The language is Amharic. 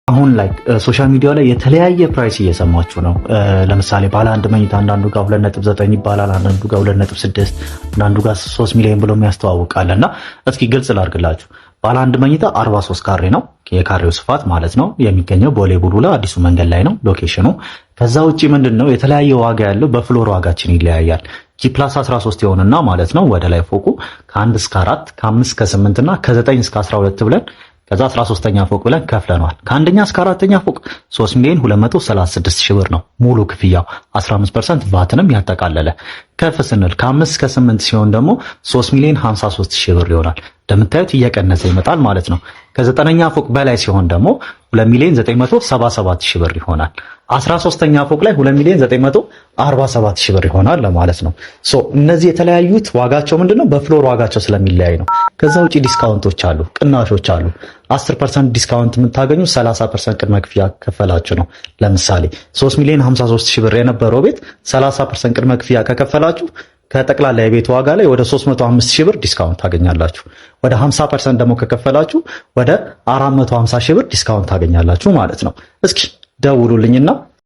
አሁን ላይ ሶሻል ሚዲያ ላይ የተለያየ ፕራይስ እየሰማችሁ ነው። ለምሳሌ ባለ አንድ መኝታ አንዳንዱ ጋር 2.9 ይባላል፣ አንዳንዱ ጋር 2.6፣ አንዳንዱ ጋር 3 ሚሊዮን ብሎ የሚያስተዋውቃል። እና እስኪ ግልጽ ላድርግላችሁ። ባለ አንድ መኝታ 43 ካሬ ነው፣ የካሬው ስፋት ማለት ነው። የሚገኘው ቦሌ ቡልቡላ አዲሱ መንገድ ላይ ነው ሎኬሽኑ። ከዛ ውጪ ምንድነው የተለያየ ዋጋ ያለው፣ በፍሎር ዋጋችን ይለያያል። ጂ+ 13 ይሆንና ማለት ነው ወደ ላይ ፎቁ ከ1 እስከ 4 ከ5 እስከ 8 እና ከ9 እስከ 12 ብለን ከዛ 13ኛ ፎቅ ብለን ከፍለናል። ከአንደኛ እስከ አራተኛ ፎቅ 3 ሚሊዮን 236 ሺህ ብር ነው ሙሉ ክፍያው 15% ቫትንም ያጠቃለለ። ከፍ ስንል ከ5 እስከ 8 ሲሆን ደግሞ 3 ሚሊዮን 53 ሺህ ብር ይሆናል። እንደምታዩት እየቀነሰ ይመጣል ማለት ነው። ከ9ኛ ፎቅ በላይ ሲሆን ደግሞ 2 ሚሊዮን 977 ሺህ ብር ይሆናል። 13ኛ ፎቅ ላይ 2 ሚሊዮን 947 ሺህ ብር ይሆናል ለማለት ነው። እነዚህ የተለያዩት ዋጋቸው ምንድነው? በፍሎር ዋጋቸው ስለሚለያይ ነው። ከዛ ውጪ ዲስካውንቶች አሉ፣ ቅናሾች አሉ። 10% ዲስካውንት የምታገኙ 30% ቅድመ ክፍያ ከፈላችሁ ነው። ለምሳሌ 3 ሚሊዮን 53 ሺህ ብር የነበረው ቤት 30% ቅድመ ክፍያ ከከፈላችሁ ከጠቅላላ የቤት ዋጋ ላይ ወደ 305 ሺህ ብር ዲስካውንት ታገኛላችሁ። ወደ 50% ደግሞ ከከፈላችሁ ወደ 450 ሺህ ብር ዲስካውንት ታገኛላችሁ ማለት ነው። እስኪ ደውሉልኝና